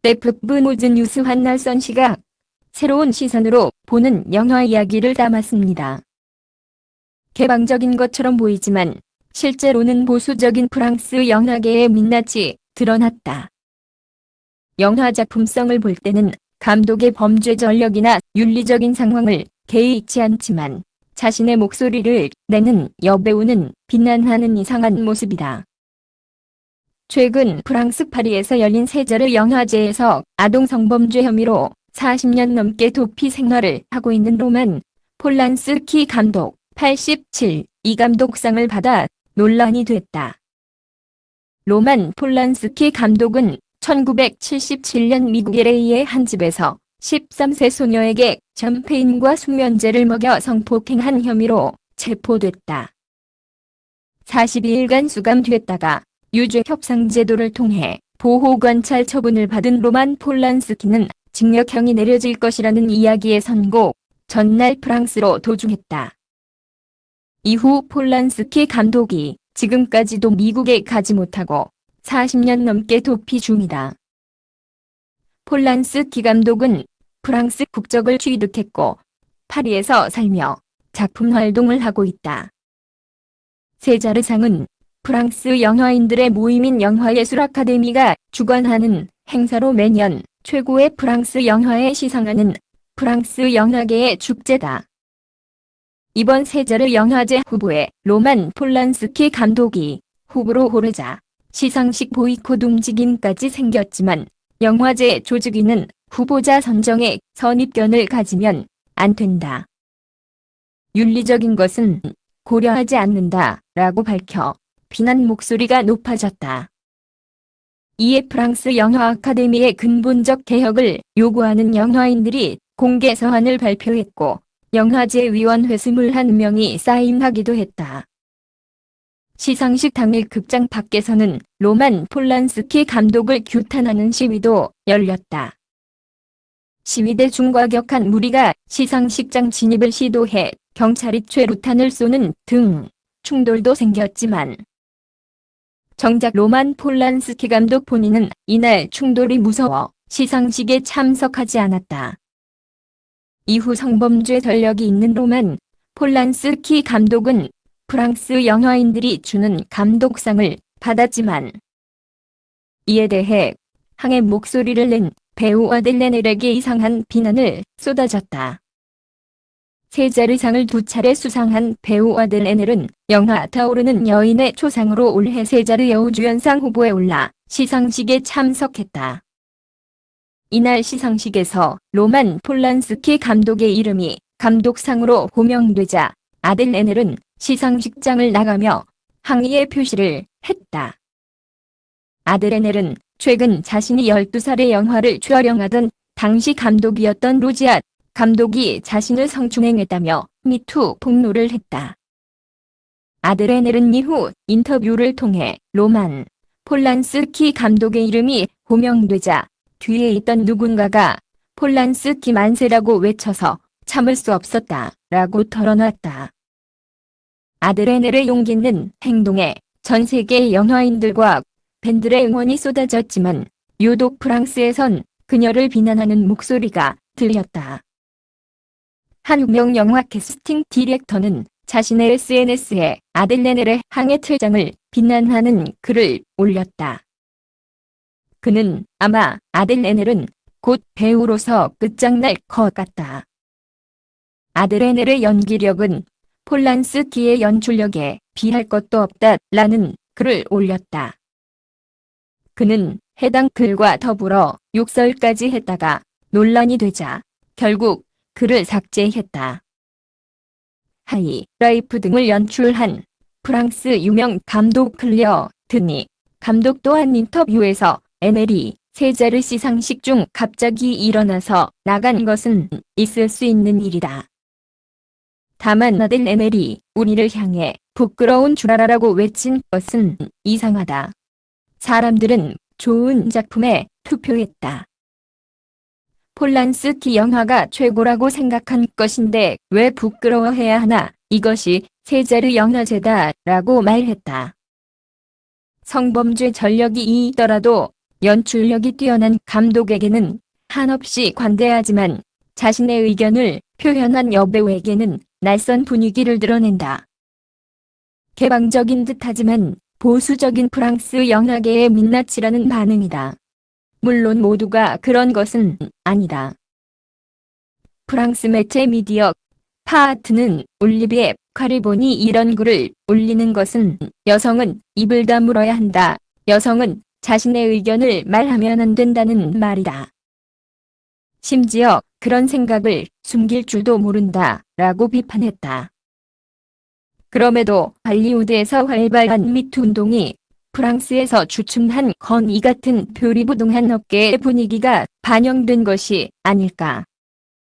데프브 모즈 뉴스 한나선 시각. 새로운 시선으로 보는 영화 이야기를 담았습니다. 개방적인 것처럼 보이지만 실제로는 보수적인 프랑스 영화계의 민낯이 드러났다. 영화 작품성을 볼 때는 감독의 범죄 전력이나 윤리적인 상황을 개의치 않지만 자신의 목소리를 내는 여배우는 비난하는 이상한 모습이다. 최근 프랑스 파리에서 열린 세자르 영화제에서 아동 성범죄 혐의로 40년 넘게 도피 생활을 하고 있는 로만 폴란스키 감독 87, 이 감독상을 받아 논란이 됐다. 로만 폴란스키 감독은 1977년 미국 LA의 한 집에서 13세 소녀에게 샴페인과 수면제를 먹여 성폭행한 혐의로 체포됐다. 42일간 수감됐다가 유죄 협상 제도를 통해 보호관찰 처분을 받은 로만 폴란스키는 징역형이 내려질 것이라는 이야기의 선고 전날 프랑스로 도중했다. 이후 폴란스키 감독이 지금까지도 미국에 가지 못하고 40년 넘게 도피 중이다. 폴란스키 감독은 프랑스 국적을 취득했고 파리에서 살며 작품 활동을 하고 있다. 세자르상은 프랑스 영화인들의 모임인 영화예술 아카데미가 주관하는 행사로 매년 최고의 프랑스 영화에 시상하는 프랑스 영화계의 축제다. 이번 세자르 영화제 후보에 로만 폴란스키 감독이 후보로 오르자 시상식 보이콧 움직임까지 생겼지만 영화제 조직위는 후보자 선정에 선입견을 가지면 안 된다. 윤리적인 것은 고려하지 않는다 라고 밝혀 비난 목소리가 높아졌다. 이에 프랑스 영화 아카데미의 근본적 개혁을 요구하는 영화인들이 공개 서한을 발표했고 영화제 위원회 21명이 사인하기도 했다. 시상식 당일 극장 밖에서는 로만 폴란스키 감독을 규탄하는 시위도 열렸다. 시위대 중과격한 무리가 시상식장 진입을 시도해 경찰이 최루탄을 쏘는 등 충돌도 생겼지만 정작 로만 폴란스키 감독 본인은 이날 충돌이 무서워 시상식에 참석하지 않았다. 이후 성범죄 전력이 있는 로만 폴란스키 감독은 프랑스 영화인들이 주는 감독상을 받았지만 이에 대해 항의 목소리를 낸 배우 아델 레넬에게 이상한 비난을 쏟아졌다. 세자르상을 2차례 수상한 배우 아델 레넬은 영화 타오르는 여인의 초상으로 올해 세자르 여우주연상 후보에 올라 시상식에 참석했다. 이날 시상식에서 로만 폴란스키 감독의 이름이 감독상으로 호명되자 아델 레넬은 시상식장을 나가며 항의의 표시를 했다. 아델 레넬은 최근 자신이 12살의 영화를 촬영하던 당시 감독이었던 로지앗 감독이 자신을 성추행했다며 미투 폭로를 했다. 아델 레넬은 이후 인터뷰를 통해 로만 폴란스키 감독의 이름이 호명되자 뒤에 있던 누군가가 폴란스키 만세라고 외쳐서 참을 수 없었다 라고 털어놨다. 아델 레넬의 용기 있는 행동에 전 세계 영화인들과 팬들의 응원이 쏟아졌지만 유독 프랑스에선 그녀를 비난하는 목소리가 들렸다. 한 유명 영화 캐스팅 디렉터는 자신의 SNS에 아델 레넬의 항해 퇴장을 비난하는 글을 올렸다. 그는 아마 아델 레넬은 곧 배우로서 끝장날 것 같다. 아델 레넬의 연기력은 폴란스키의 연출력에 비할 것도 없다 라는 글을 올렸다. 그는 해당 글과 더불어 욕설까지 했다가 논란이 되자 결국 글을 삭제했다. 하이 라이프 등을 연출한 프랑스 유명 감독 클레어 드니 감독 또한 인터뷰에서 에메리 세자르 시상식 중 갑자기 일어나서 나간 것은 있을 수 있는 일이다. 다만 아델 에메리 우리를 향해 부끄러운 줄 알아라고 외친 것은 이상하다. 사람들은 좋은 작품에 투표했다. 폴란스키 영화가 최고라고 생각한 것인데 왜 부끄러워해야 하나, 이것이 세자르 영화제다 라고 말했다. 성범죄 전력이 있더라도 연출력이 뛰어난 감독에게는 한없이 관대하지만 자신의 의견을 표현한 여배우에게는 낯선 분위기를 드러낸다. 개방적인 듯하지만 보수적인 프랑스 영화계의 민낯이라는 반응이다. 물론 모두가 그런 것은 아니다. 프랑스 매체 미디어 파아트는 올리비에 카리본이 이런 글을 올리는 것은 여성은 입을 다물어야 한다. 여성은 자신의 의견을 말하면 안 된다는 말이다. 심지어 그런 생각을 숨길 줄도 모른다 라고 비판했다. 그럼에도 할리우드에서 활발한 미투 운동이 프랑스에서 주춤한 건 이 같은 표리부동한 업계의 분위기가 반영된 것이 아닐까.